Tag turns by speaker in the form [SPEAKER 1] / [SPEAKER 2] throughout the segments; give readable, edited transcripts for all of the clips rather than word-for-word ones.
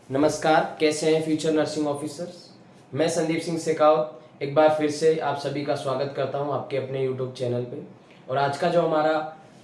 [SPEAKER 1] नमस्कार, कैसे हैं फ्यूचर नर्सिंग ऑफिसर्स। मैं संदीप सिंह शेखावत एक बार फिर से आप सभी का स्वागत करता हूं आपके अपने यूट्यूब चैनल पे। और आज का जो हमारा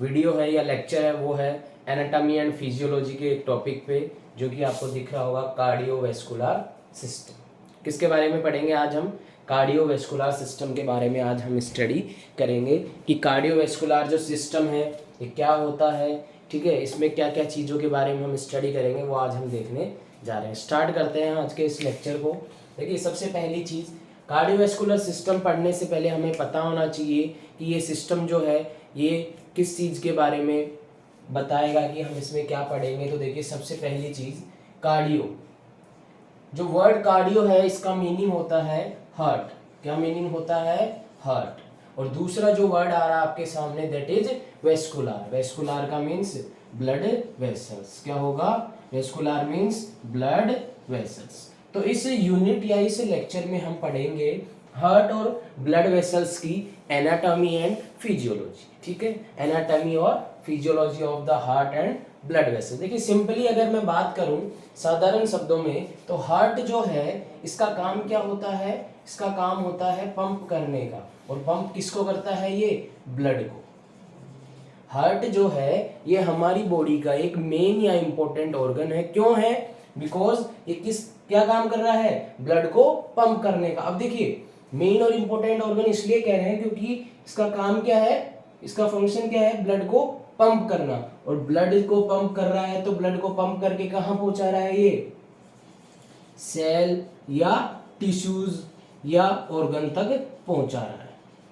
[SPEAKER 1] वीडियो है या लेक्चर है वो है एनाटॉमी एंड फिजियोलॉजी के एक टॉपिक पे, जो कि आपको दिख रहा होगा कार्डियोवैस्कुलर सिस्टम। किसके बारे में पढ़ेंगे आज हम? कार्डियोवैस्कुलर सिस्टम के बारे में आज हम स्टडी करेंगे कि कार्डियोवैस्कुलर जो सिस्टम है ये क्या होता है, ठीक है। इसमें क्या क्या चीज़ों के बारे में हम स्टडी करेंगे वो आज हम देखने जा रहे हैं। स्टार्ट करते हैं आज के इस लेक्चर को। देखिए, सबसे पहली चीज़, कार्डियोवैस्कुलर सिस्टम पढ़ने से पहले हमें पता होना चाहिए कि ये सिस्टम जो है ये किस चीज़ के बारे में बताएगा, कि हम इसमें क्या पढ़ेंगे। तो देखिए, सबसे पहली चीज़ कार्डियो, जो वर्ड कार्डियो है इसका मीनिंग होता है हार्ट। क्या मीनिंग होता है? हार्ट। और दूसरा जो वर्ड आ रहा है आपके सामने दैट इज वेस्कुलर। वेस्कुलर का मीन्स ब्लड वेसल्स। क्या होगा? Vascular means blood vessels. तो इस यूनिट या इस लेक्चर में हम पढ़ेंगे हार्ट और ब्लड वेसल्स की एनाटॉमी एंड फिजियोलॉजी, ठीक है। एनाटॉमी और physiology of the heart and blood vessel. देखिए, सिंपली अगर मैं बात करूं साधारण शब्दों में, तो हार्ट जो है इसका काम क्या होता है? इसका काम होता है पंप करने का। और पंप किसको करता है? ये ब्लड को। हार्ट जो है ये हमारी बॉडी का एक मेन या इंपॉर्टेंट ऑर्गन है। क्यों है? बिकॉज ये क्या काम कर रहा है? ब्लड को पंप करने का। अब देखिए, मेन और इंपॉर्टेंट ऑर्गन इसलिए कह रहे हैं क्योंकि इसका काम क्या है, इसका फंक्शन क्या है? ब्लड को पंप करना। और ब्लड को पंप कर रहा है तो ब्लड को पंप करके कहां पहुंचा रहा है? ये सेल या टिश्यूज या ऑर्गन तक पहुंचा रहा है,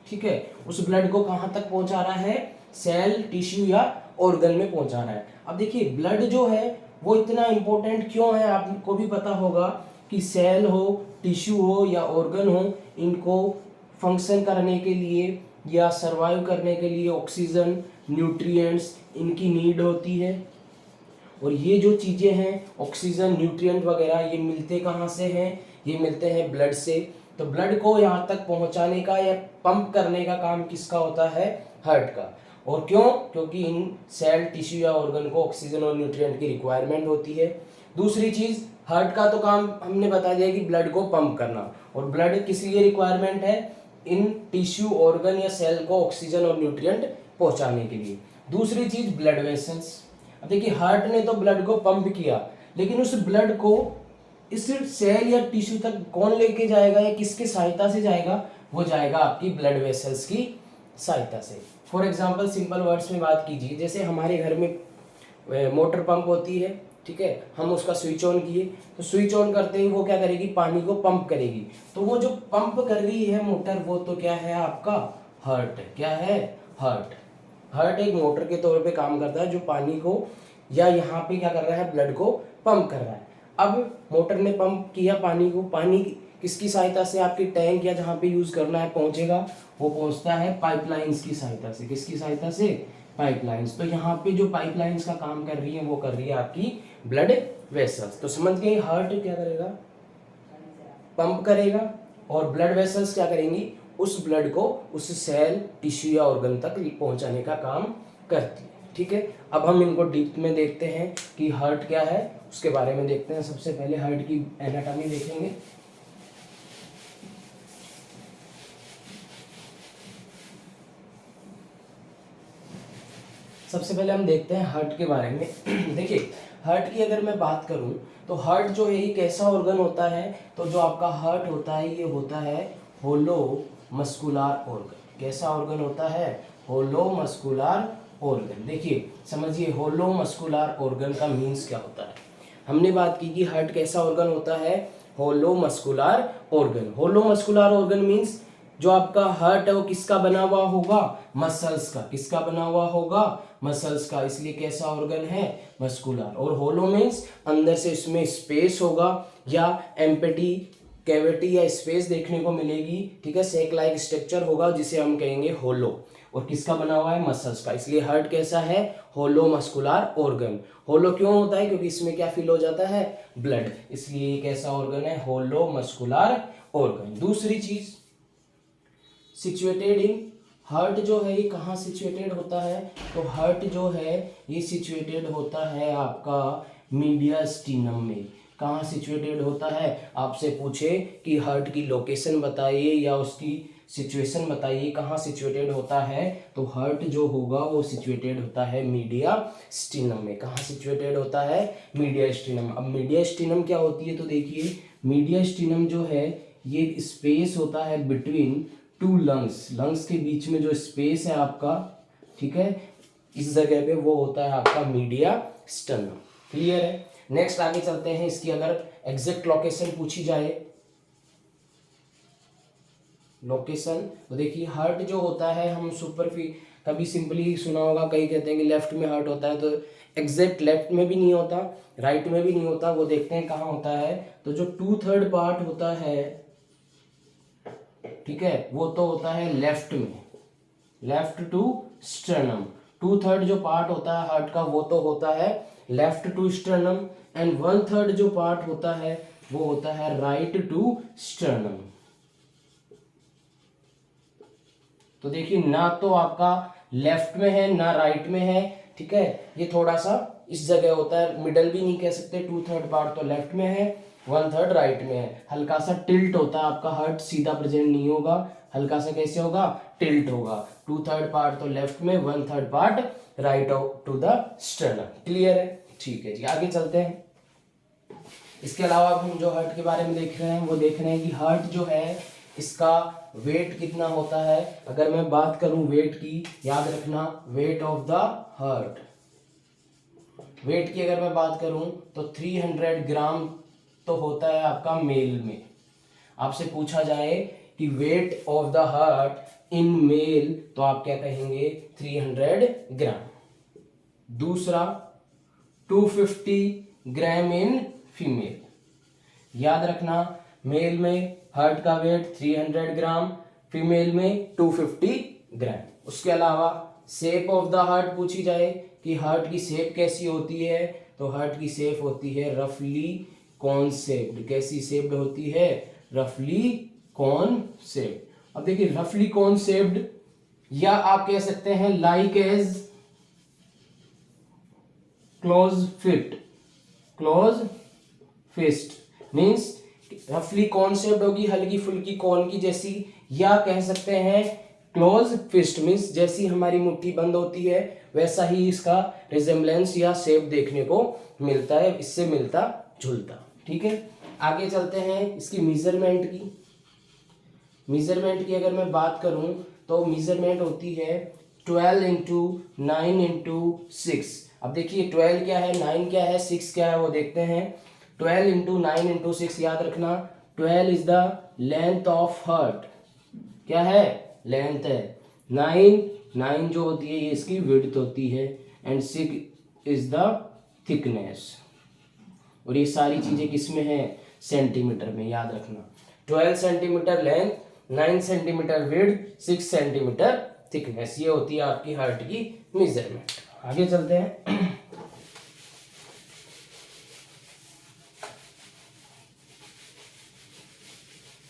[SPEAKER 1] ठीक है। उस ब्लड को कहां तक पहुंचा रहा है? सेल, टिश्यू या ऑर्गन में पहुंचा रहा है। अब देखिए, ब्लड जो है वो इतना इंपॉर्टेंट क्यों है? आपको भी पता होगा कि सेल हो, टिश्यू हो या ऑर्गन हो, इनको फंक्शन करने के लिए या सरवाइव करने के लिए ऑक्सीजन, न्यूट्रिएंट्स इनकी नीड होती है। और ये जो चीज़ें हैं ऑक्सीजन, न्यूट्रिएंट वगैरह, ये मिलते कहाँ से हैं? ये मिलते हैं ब्लड से। तो ब्लड को यहाँ तक पहुँचाने का या पंप करने का काम किसका होता है? हार्ट का। और क्यों? क्योंकि इन सेल, टिश्यू या ऑर्गन को ऑक्सीजन और न्यूट्रिएंट की रिक्वायरमेंट होती है। दूसरी चीज़, हार्ट का तो काम हमने बता दिया कि ब्लड को पंप करना। और ब्लड किस लिए रिक्वायरमेंट है? इन टिश्यू, ऑर्गन या सेल को ऑक्सीजन और न्यूट्रिएंट पहुँचाने के लिए। दूसरी चीज़ ब्लड वेसल्स। अब देखिए, हार्ट ने तो ब्लड को पंप किया, लेकिन उस ब्लड को इस सेल या टिश्यू तक कौन लेके जाएगा या किसके सहायता से जाएगा? वो जाएगा आपकी ब्लड वेसल्स की सहायता से। फॉर एग्जांपल, सिंपल वर्ड्स में बात कीजिए, जैसे हमारे घर में मोटर पंप होती है, ठीक है। हम उसका स्विच ऑन किए तो स्विच ऑन करते ही वो क्या करेगी? पानी को पंप करेगी। तो वो जो पंप कर रही है मोटर, वो तो क्या है? आपका हार्ट। क्या है? हार्ट। हार्ट एक मोटर के तौर पे काम करता है जो पानी को या यहाँ पे क्या कर रहा है? ब्लड को पंप कर रहा है। अब मोटर ने पंप किया पानी को, पानी किसकी सहायता से आपके टैंक या जहाँ पे यूज करना है पहुंचेगा? वो पहुंचता है पाइपलाइंस की सहायता से। किसकी सहायता से? पाइपलाइंस। तो यहाँ पे जो पाइपलाइंस का काम कर रही है वो कर रही है आपकी ब्लड वेसल्स। तो समझ गए, हार्ट क्या करेगा? पंप करेगा। और ब्लड वेसल्स क्या करेंगी? उस ब्लड को उस सेल, टिश्यू या ऑर्गन तक पहुंचाने का काम करती है, ठीक है। अब हम इनको डीप में देखते हैं कि हार्ट क्या है, उसके बारे में देखते हैं। सबसे पहले हार्ट की एनाटॉमी देखेंगे। सबसे पहले हम देखते हैं हार्ट के बारे में। देखिए, हार्ट की अगर मैं बात करूं तो हार्ट जो है ये कैसा ऑर्गन होता है? तो जो आपका हार्ट होता है ये होता है होलो मस्कुलर ऑर्गन। कैसा ऑर्गन होता है? होलो मस्कुलर ऑर्गन। देखिए, समझिए, होलो मस्कुलर ऑर्गन का मीन्स क्या होता है। हमने बात की कि हार्ट कैसा ऑर्गन होता है? होलो मस्कुलर ऑर्गन। होलो मस्कुलर ऑर्गन मीन्स जो आपका हार्ट है वो किसका बना हुआ होगा? मसल्स का। किसका बना हुआ होगा? मसल्स का। इसलिए कैसा ऑर्गन है? मस्कुलर। और होलो मीन्स अंदर से इसमें स्पेस होगा या एम्प्टी कैविटी या स्पेस देखने को मिलेगी, ठीक है। सेक लाइक स्ट्रक्चर होगा जिसे हम कहेंगे होलो। और किसका बना हुआ है? मसल्स का। इसलिए हार्ट कैसा है? होलो मस्कुलर ऑर्गन। होलो क्यों होता है? क्योंकि इसमें क्या फिल हो जाता है? ब्लड। इसलिए ये कैसा ऑर्गन है? होलो मस्कुलर ऑर्गन। दूसरी चीज, सिचुएटेड इन, हार्ट जो है ये कहाँ सिचुएटेड होता है? तो हार्ट जो है ये सिचुएटेड होता है आपका मीडियास्टिनम में। कहाँ सिचुएटेड होता है, आपसे पूछे कि हार्ट की लोकेशन बताइए या उसकी सिचुएशन बताइए कहाँ सिचुएटेड होता है, तो हार्ट जो होगा वो सिचुएटेड होता है मीडिया स्टीनम में। कहाँ सिचुएटेड होता है, मीडिया स्टीनम। अब मीडिया स्टीनम क्या होती है, तो देखिए मीडिया स्टीनम जो है ये स्पेस होता है बिटवीन टू लंग्स, लंग्स के बीच में जो स्पेस है आपका, ठीक है, इस जगह पे वो होता है आपका मीडिया स्टर्नम। क्लियर है। नेक्स्ट आगे चलते हैं। इसकी अगर एग्जैक्ट लोकेशन पूछी जाए, लोकेशन, तो देखिए हार्ट जो होता है, हम कभी सिंपली सुना होगा, कई कहते हैं कि लेफ्ट में हार्ट होता है, तो एग्जैक्ट लेफ्ट में भी नहीं होता, राइट में भी नहीं होता, वो देखते हैं कहाँ होता है। तो जो 2/3 पार्ट होता है, ठीक है, वो तो होता है लेफ्ट में, लेफ्ट टू स्टर्नम। 2/3 जो पार्ट होता है हार्ट का वो तो होता है लेफ्ट टू स्टर्नम, एंड 1/3 जो पार्ट होता है वो होता है राइट टू स्टर्नम। तो देखिए ना तो आपका लेफ्ट में है ना राइट में है, ठीक है, ये थोड़ा सा इस जगह होता है, मिडल भी नहीं कह सकते। 2/3 पार्ट तो लेफ्ट में है, 1/3 राइट में है, हल्का सा टिल्ट होता है आपका, हार्ट सीधा प्रेजेंट नहीं होगा, हल्का सा कैसे होगा, टिल्ट होगा। 2/3 पार्ट तो लेफ्ट में, 1/3 part right to the sternum. Clear है, ठीक है जी, आगे चलते हैं। इसके अलावा अब हम जो हार्ट के बारे में देख रहे हैं वो देख रहे हैं कि हार्ट जो है इसका वेट कितना होता है। अगर मैं बात करूं वेट की, याद रखना weight of the heart, weight की अगर मैं बात करूं तो 300 ग्राम तो होता है आपका मेल में। आपसे पूछा जाए कि weight of the heart in male, तो आप क्या कहेंगे, 300 ग्राम। दूसरा 250 ग्राम इन फीमेल। याद रखना मेल में हार्ट का वेट 300 ग्राम, फीमेल में 250 ग्राम। उसके अलावा शेप ऑफ द हार्ट पूछी जाए कि हार्ट की शेप कैसी होती है, तो हार्ट की शेप होती है रफली कॉन शेप्ड। कैसी शेप्ड होती है, रफली कॉन शेप्ड। अब देखिए रफली कॉन शेप्ड, या आप कह सकते हैं like as close fit, close fist, means रफली कॉन शेप्ड होगी, हल्की फुल्की कॉन की जैसी, या कह सकते हैं क्लोज फिस्ट, मीन्स जैसी हमारी मुट्ठी बंद होती है वैसा ही इसका रिजेम्बलेंस या शेप देखने को मिलता है, इससे मिलता जुलता। ठीक है, आगे चलते हैं इसकी मेजरमेंट की। मेजरमेंट की अगर मैं बात करूं तो मेजरमेंट होती है 12 इंटू 9 इंटू 6। अब देखिए 12 क्या है, 9 क्या है, 6 क्या है, वो देखते हैं। 12 इंटू 9 इंटू 6, याद रखना 12 is the length of heart, क्या है, लेंथ है। 9 जो होती है ये इसकी विड्थ होती है, एंड 6 इज द थिकनेस। और ये सारी चीजें किस में है, सेंटीमीटर में, याद रखना। 12 centimetre length, 9 centimetre width, 6 centimetre thickness, ये होती है आपकी हार्ट की मेजरमेंट। आगे चलते हैं।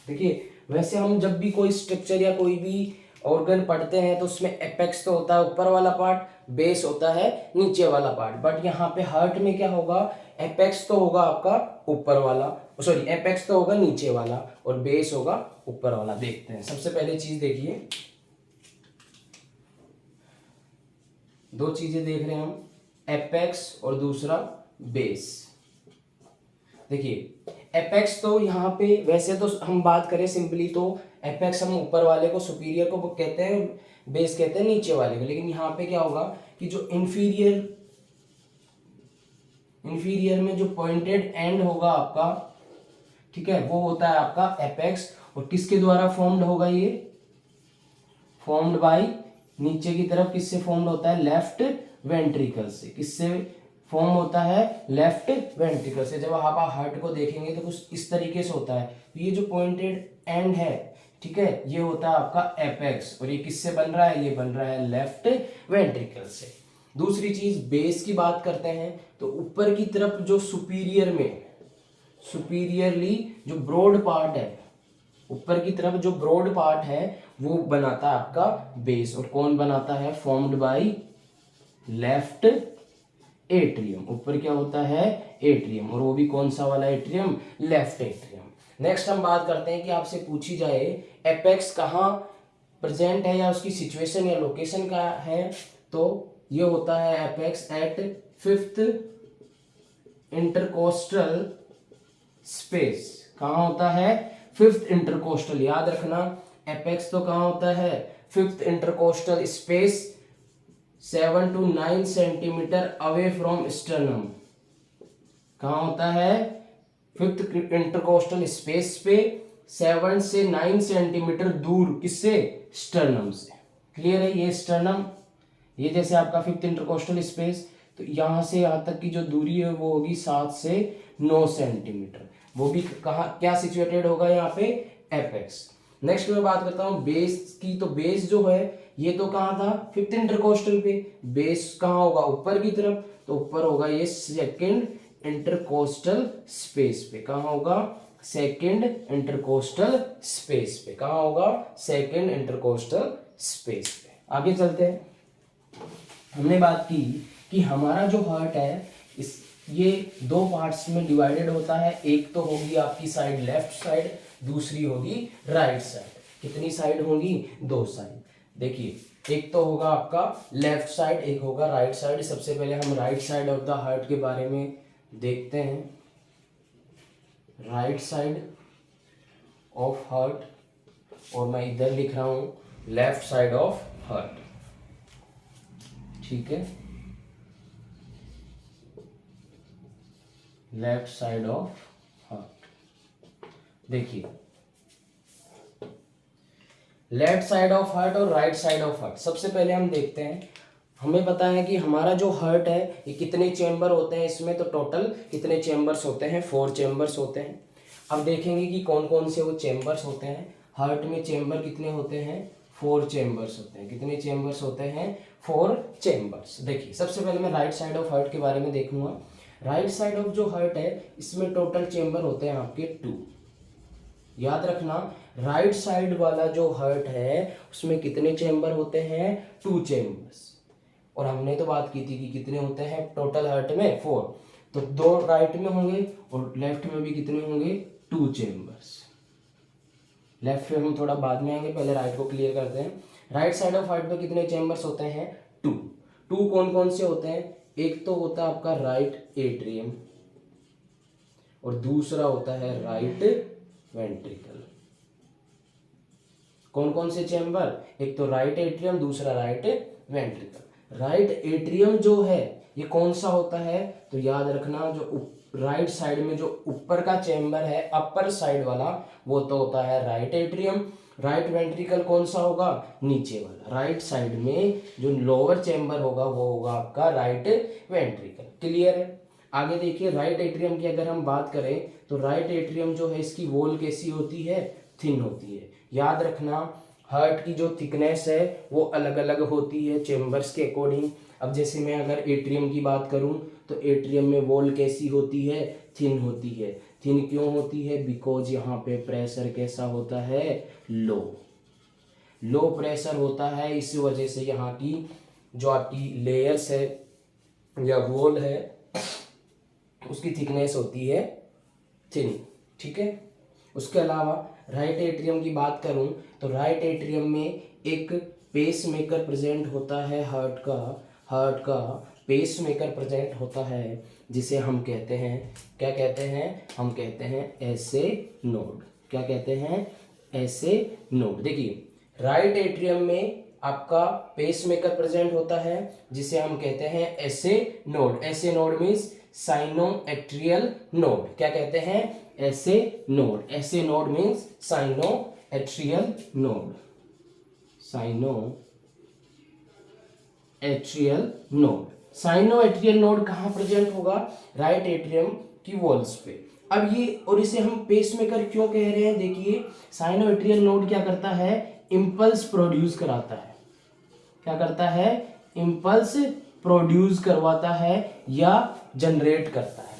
[SPEAKER 1] देखिए वैसे हम जब भी कोई स्ट्रक्चर या कोई भी ऑर्गन पढ़ते हैं तो उसमें एपेक्स तो होता है ऊपर वाला पार्ट, बेस होता है नीचे वाला पार्ट, बट यहाँ पे हार्ट में क्या होगा, एपेक्स तो होगा आपका ऊपर वाला, सॉरी एपेक्स तो होगा नीचे वाला और बेस होगा ऊपर वाला। देखते हैं, सबसे पहले चीज देखिए, दो चीजें देख रहे हैं हम, एपेक्स और दूसरा बेस। देखिए एपेक्स तो यहाँ पे वैसे तो हम बात करें सिंपली तो एपेक्स हम ऊपर वाले को, सुपीरियर को कहते हैं, बेस कहते हैं नीचे वाले को। लेकिन यहाँ पे क्या होगा कि जो इंफीरियर में जो पॉइंटेड एंड होगा आपका, ठीक है, वो होता है आपका एपेक्स। और किसके द्वारा फॉर्म्ड होगा, ये फॉर्म्ड बाय, नीचे की तरफ किससे फॉर्म्ड होता है, लेफ्ट वेंट्रिकल से। किससे फॉर्म होता है, लेफ्ट वेंट्रिकल से। जब आप हार्ट को देखेंगे तो कुछ इस तरीके से होता है, तो ये जो पॉइंटेड एंड है, ठीक है, ये होता है आपका एपेक्स, और ये किससे बन रहा है, ये बन रहा है लेफ्ट वेंट्रिकल से। दूसरी चीज बेस की बात करते हैं तो ऊपर की तरफ जो सुपीरियरली जो ब्रॉड पार्ट है, ऊपर की तरफ जो ब्रॉड पार्ट है वो बनाता है आपका बेस। और कौन बनाता है, फॉर्म्ड बाय लेफ्ट एट्रियम, ऊपर क्या होता है, एट्रियम, और वो भी कौन सा वाला एट्रियम, लेफ्ट एट्रियम। नेक्स्ट हम बात करते हैं कि आपसे पूछी जाए एपेक्स कहाँ प्रेजेंट है या उसकी सिचुएशन या लोकेशन का है, तो ये होता है apex at fifth intercostal space. कहाँ होता है, फिफ्थ इंटरकोस्टल, याद रखना एपेक्स तो कहाँ होता है, fifth intercostal space 7 to 9 centimetre away from sternum. कहाँ होता है, फिफ्थ इंटरकोस्टल स्पेस पे 7 से 9 सेंटीमीटर दूर, किससे, स्टर्नम से। क्लियर है, ये स्टर्नम, ये जैसे आपका फिफ्थ इंटरकोस्टल स्पेस, तो यहाँ से यहाँ तक की जो दूरी है वो होगी 7 से 9 सेंटीमीटर। वो भी कहाँ क्या सिचुएटेड होगा यहाँ पे, एपेक्स। नेक्स्ट मैं बात करता हूँ बेस की, तो बेस जो है ये तो कहाँ था, फिफ्थ इंटरकोस्टल पे, बेस कहाँ होगा, ऊपर की तरफ, तो ऊपर होगा ये सेकंड इंटरकोस्टल स्पेस पे। कहाँ होगा, सेकंड इंटरकोस्टल स्पेस पे। कहाँ होगा, सेकंड इंटरकोस्टल स्पेस पे। आगे चलते हैं। हमने बात की कि हमारा जो हार्ट है इस ये दो पार्ट्स में डिवाइडेड होता है, एक तो होगी आपकी साइड लेफ्ट साइड, दूसरी होगी राइट साइड। कितनी साइड होंगी, दो साइड। देखिए एक तो होगा आपका लेफ्ट साइड, एक होगा राइट साइड। सबसे पहले हम right side of the heart के बारे में देखते हैं। राइट साइड ऑफ हार्ट, और मैं इधर लिख रहा हूं लेफ्ट साइड ऑफ हार्ट, ठीक है, लेफ्ट साइड ऑफ हार्ट। देखिए लेफ्ट साइड ऑफ हार्ट और राइट साइड ऑफ हार्ट, सबसे पहले हम देखते हैं। हमें पता है कि हमारा जो हार्ट है ये कितने चेंबर होते हैं इसमें, तो टोटल कितने चेंबर्स होते हैं, 4 चेंबर्स होते हैं। अब देखेंगे कि कौन कौन से वो चेंबर्स होते हैं। हार्ट में चेंबर कितने होते हैं, 4 चेंबर्स होते हैं। कितने चेंबर्स होते हैं, 4 चेंबर्स। देखिए सबसे पहले मैं राइट साइड ऑफ हार्ट के बारे में देखूंगा। राइट साइड ऑफ जो हार्ट है इसमें टोटल चेंबर होते हैं आपके 2। याद रखना राइट साइड वाला जो हार्ट है उसमें कितने चेंबर होते हैं, 2 चेंबर्स। और हमने तो बात की थी कि कितने होते हैं टोटल हार्ट में, 4। तो 2 राइट में होंगे और लेफ्ट में भी कितने होंगे, 2 चेंबर्स। लेफ्ट में हम थोड़ा बाद में आएंगे, पहले राइट को क्लियर करते हैं। राइट साइड ऑफ हार्ट में कितने चेंबर्स होते हैं, 2 कौन कौन से होते हैं, एक तो होता है आपका राइट एट्रियम और दूसरा होता है राइट वेंट्रिकल। कौन कौन से चेंबर, एक तो राइट एट्रियम, दूसरा राइट वेंट्रिकल। राइट एट्रियम जो है ये कौन सा होता है, तो याद रखना जो राइट साइड में जो ऊपर का चेंबर है, अपर साइड वाला, वो तो होता है राइट एट्रियम। राइट वेंट्रिकल कौन सा होगा, नीचे वाला। राइट साइड में जो लोअर चेंबर होगा वो होगा आपका राइट वेंट्रिकल। क्लियर है। आगे देखिए राइट एट्रियम की अगर हम बात करें तो राइट एट्रियम जो है इसकी वॉल कैसी होती है, थिन होती है। याद रखना हार्ट की जो थिकनेस है वो अलग अलग होती है चेंबर्स के अकॉर्डिंग। अब जैसे मैं अगर एट्रियम की बात करूं तो एट्रियम में वॉल कैसी होती है, थिन होती है। थिन क्यों होती है, बिकॉज यहाँ पे प्रेशर कैसा होता है, लो प्रेशर होता है। इस वजह से यहाँ की जो आपकी लेयर्स है या वॉल है उसकी थिकनेस होती है थिन, ठीक है। उसके अलावा राइट एट्रियम की बात करूं तो राइट एट्रियम में एक पेस मेकर प्रेजेंट होता है, हार्ट का पेस मेकर प्रेजेंट होता है जिसे हम कहते हैं, क्या कहते हैं, हम कहते हैं एसे नोड। क्या कहते हैं, एसे नोड। देखिए राइट एट्रियम में आपका पेस मेकर प्रेजेंट होता है जिसे हम कहते हैं S A node. S A node means sinoatrial node. क्या कहते हैं, S A node. S A node means sinoatrial node, sinoatrial node. Sinoatrial node कहाँ प्रेजेंट होगा, राइट एट्रियम की वॉल्स पे। अब ये, और इसे हम पेसमेकर क्यों कह रहे हैं, देखिए साइनोएट्रियल नोड क्या करता है, इंपल्स प्रोड्यूस कराता है। क्या करता है, इंपल्स प्रोड्यूस करवाता है या जनरेट करता है।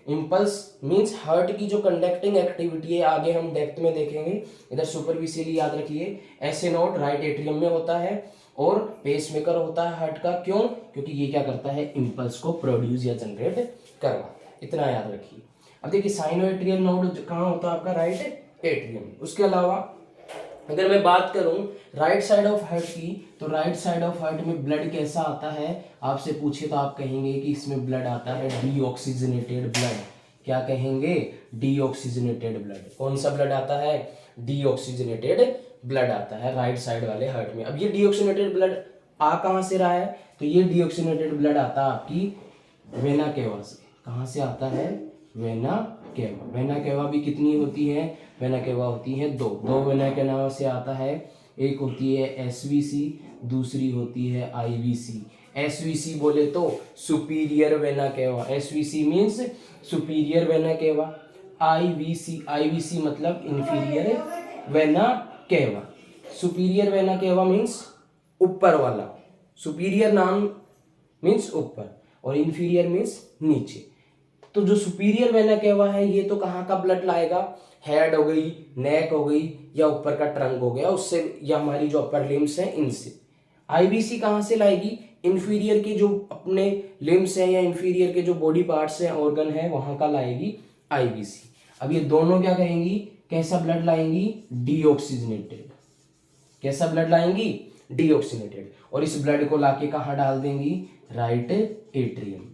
[SPEAKER 1] इंपल्स मींस हार्ट की जो कंडक्टिंग एक्टिविटी है, आगे हम डेप्थ में देखेंगे। इधर सुपरफिशियली याद रखिए एसे नोड राइट एट्रियम में होता है और पेसमेकर होता है हार्ट का। क्यों? क्योंकि ये क्या करता है, इम्पल्स को प्रोड्यूस या जनरेट करवाता है। इतना याद रखिए। अब देखिए साइनोएट्रियल नोड कहाँ होता है आपका, राइट एट्रियम। उसके अलावा अगर मैं बात करूं राइट साइड ऑफ हार्ट की, तो राइट साइड ऑफ हार्ट में ब्लड कैसा आता है, आपसे पूछे तो आप कहेंगे कि इसमें ब्लड आता है डीऑक्सीजनेटेड ब्लड। क्या कहेंगे, डीऑक्सीजनेटेड ब्लड। कौन सा ब्लड आता है, डीऑक्सीजनेटेड ब्लड आता है राइट साइड वाले हार्ट में। अब ये डीऑक्सीजनेटेड ब्लड आ कहाँ से रहा है, तो ये डीऑक्सीजनेटेड ब्लड आता है आपकी वेना केवा से। कहाँ से आता है, वेना केवा। वेना केवा भी कितनी होती है, वेना केवा होती है दो वेना केवा से आता है। एक होती है एसवीसी, दूसरी होती है आईवीसी। एसवीसी बोले तो superior vena cava, SVC means superior vena cava. IVC मतलब inferior vena cava. Superior vena cava means ऊपर वाला, सुपीरियर नाम मीन्स ऊपर और इंफीरियर मीन्स नीचे। तो जो सुपीरियर वेना केवा है ये तो कहाँ का ब्लड लाएगा, हेड हो गई, नेक हो गई, या ऊपर का ट्रंक हो गया उससे, या हमारी जो अपर लिम्स हैं इनसे। आईबीसी कहाँ से लाएगी, इंफीरियर के जो अपने लिम्स हैं या इंफीरियर के जो बॉडी पार्ट्स हैं, ऑर्गन है, वहां का लाएगी आईबीसी। अब ये दोनों क्या कहेंगी, कैसा ब्लड लाएंगी, डीऑक्सीजनेटेड। कैसा ब्लड लाएंगी, डीऑक्सीजनेटेड। और इस ब्लड को लाके कहाँ डाल देंगी, राइट एट्रियम में।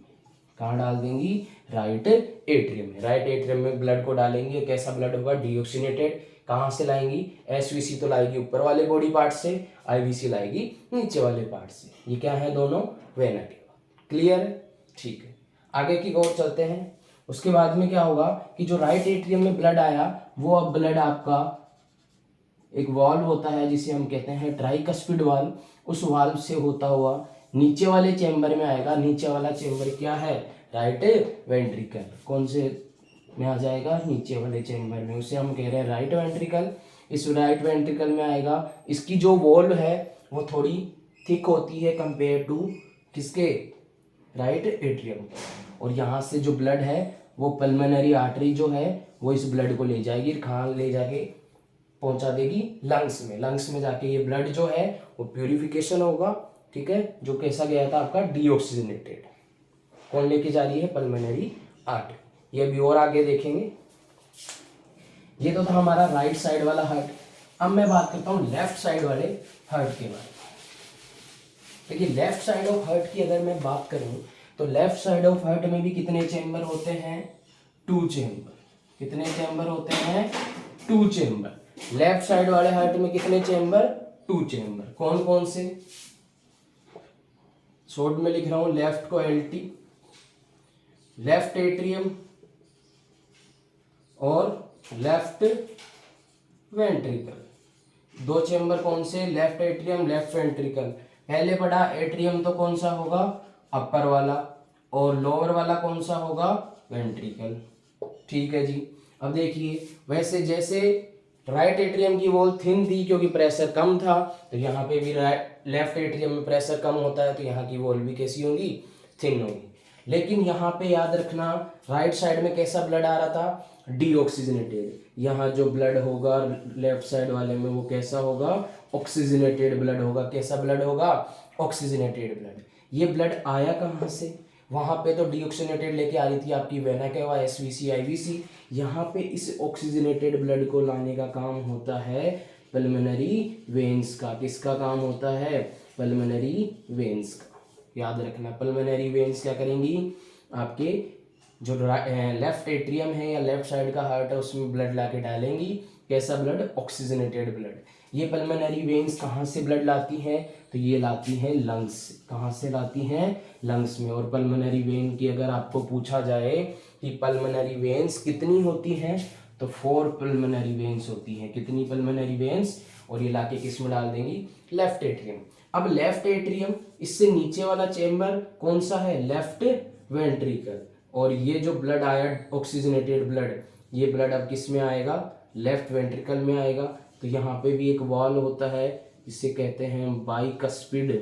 [SPEAKER 1] कहाँ डाल देंगी, राइट एट्रियम में। राइट एट्रियम में ब्लड को डालेंगे, कैसा ब्लड होगा, डीऑक्सीजनेटेड। कहाँ से लाएंगी, एसवीसी तो लाएगी ऊपर वाले बॉडी पार्ट से, आईवीसी लाएगी नीचे वाले पार्ट से। ये क्या है, दोनों वेना केवा। क्लियर है, ठीक है। आगे की ओर चलते हैं। उसके बाद में क्या होगा कि जो राइट एट्रियम में ब्लड आया, वो अब ब्लड आपका एक वाल्व होता है जिसे हम कहते हैं ट्राइकस्पिड वाल्व, उस वाल्व से होता हुआ नीचे वाले चेंबर में आएगा। नीचे वाला चेंबर क्या है, राइट वेंट्रिकल। कौन से में आ जाएगा, नीचे वाले चेंबर में, उसे हम कह रहे हैं राइट वेंट्रिकल। इस राइट वेंट्रिकल में आएगा। इसकी जो वॉल है वो थोड़ी थिक होती है कंपेयर टू किसके, राइट एट्रियम। और यहाँ से जो ब्लड है वो पल्मोनरी आर्टरी जो है वो इस ब्लड को ले जाएगी, कहाँ ले जाके पहुंचा देगी, लंग्स में। लंग्स में जाके ये ब्लड जो है वो प्यूरिफिकेशन होगा, ठीक है, जो कैसा गया था आपका, डीऑक्सीजनेटेड। कौन लेके जा रही है, पल्मोनरी आर्टरी। ये भी और आगे देखेंगे। ये तो था हमारा राइट साइड वाला हार्ट। अब मैं बात करता हूँ लेफ्ट साइड वाले हार्ट के बारे में। देखिए लेफ्ट साइड ऑफ हार्ट की अगर मैं बात करूं तो लेफ्ट साइड ऑफ हार्ट में भी कितने चेंबर होते हैं, 2 चेंबर। कितने चेंबर होते हैं, 2 चेंबर। लेफ्ट साइड वाले हार्ट में कितने चेंबर, 2 चेंबर। कौन कौन से, शॉर्ट में लिख रहा हूं, लेफ्ट को एल्टी, लेफ्ट एट्रियम और लेफ्ट वेंट्रिकल। 2 चेंबर कौन से, लेफ्ट एट्रियम, लेफ्ट वेंट्रिकल। पहले पढ़ा एट्रियम तो कौन सा होगा, अपर वाला, और लोअर वाला कौन सा होगा, वेंट्रिकल। ठीक है जी। अब देखिए वैसे जैसे राइट एट्रियम की वॉल थिन थी क्योंकि प्रेशर कम था, तो यहाँ पे भी लेफ्ट एट्रियम में प्रेशर कम होता है तो यहाँ की वॉल भी कैसी होगी, थिन होगी। लेकिन यहाँ पे याद रखना राइट साइड में कैसा ब्लड आ रहा था, डीऑक्सीजनेटेड। यहाँ जो ब्लड होगा लेफ्ट साइड वाले में वो कैसा होगा, ऑक्सीजनेटेड ब्लड होगा। कैसा ब्लड होगा, ऑक्सीजनेटेड ब्लड। ये ब्लड आया कहाँ से, वहां पे तो डीऑक्सीजनेटेड लेके आ रही थी आपकी वेना केवा, एसवीसी, आईवीसी। यहाँ पे इस ऑक्सीजनेटेड ब्लड को लाने का काम होता है पल्मोनरी वेन्स का। किसका काम होता है, पल्मोनरी वेन्स का। याद रखना पल्मोनरी वेन्स क्या करेंगी, आपके जो लेफ्ट एट्रियम है या लेफ्ट साइड का हार्ट है उसमें ब्लड ला के डालेंगी। कैसा ब्लड, ऑक्सीजनेटेड ब्लड। ये पल्मोनरी वेन्स कहाँ से ब्लड लाती हैं, तो ये लाती हैं लंग्स से। कहाँ से लाती हैं, लंग्स में। और पल्मोनरी वेन की अगर आपको पूछा जाए कि पल्मोनरी वेन्स कितनी होती हैं, तो 4 पल्मोनरी वेन्स होती हैं। कितनी पल्मोनरी वेन्स, और ये लाके किस में डाल देंगी, लेफ्ट एट्रियम। अब लेफ्ट एट्रियम, इससे नीचे वाला चेंबर कौन सा है, लेफ्ट वेंट्रिकल। और ये जो ब्लड आया ऑक्सीजनेटेड ब्लड, ये ब्लड अब किस में आएगा, लेफ्ट वेंट्रिकल में आएगा। तो यहाँ पे भी एक वॉल होता है जिसे कहते हैं बाइकस्पिड।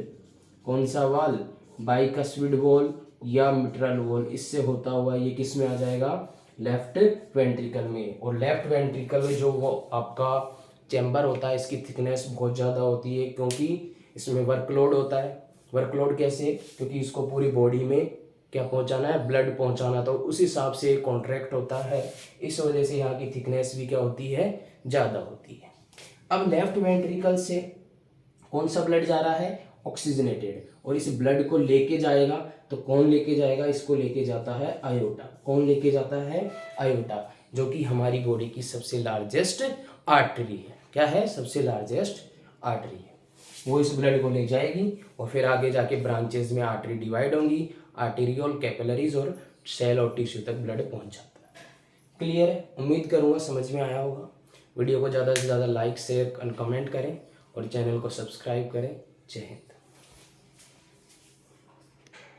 [SPEAKER 1] कौन सा वॉल, बाइकस्पिड वॉल या मिट्रल वॉल। इससे होता हुआ ये किस में आ जाएगा, लेफ्ट वेंट्रिकल में। और लेफ्ट वेंट्रिकल में जो वो आपका चैम्बर होता है इसकी थिकनेस बहुत ज़्यादा होती है क्योंकि इसमें वर्कलोड होता है। वर्कलोड कैसे? क्योंकि इसको पूरी बॉडी में क्या पहुंचाना है, ब्लड पहुंचाना, तो उस हिसाब से कॉन्ट्रैक्ट होता है। इस वजह से यहाँ की थिकनेस भी क्या होती है, ज़्यादा होती है। अब लेफ्ट वेंट्रिकल से कौन सा ब्लड जा रहा है, ऑक्सीजनेटेड, और इस ब्लड को लेके जाएगा तो कौन लेके जाएगा, इसको लेके जाता है आयोटा। कौन लेके जाता है, आयोटा, जो कि हमारी बॉडी की सबसे लार्जेस्ट आर्टरी है। क्या है, सबसे लार्जेस्ट आर्टरी है। वो इस ब्लड को ले जाएगी और फिर आगे जाके ब्रांचेस में आर्टरी डिवाइड होंगी, आर्टेरियोल, कैपिलरीज और सेल और टिश्यू तक ब्लड पहुंच जाता है। क्लियर है? उम्मीद करूंगा समझ में आया होगा। वीडियो को ज़्यादा से ज़्यादा लाइक, शेयर और कमेंट करें और चैनल को सब्सक्राइब करें। जय हिंद।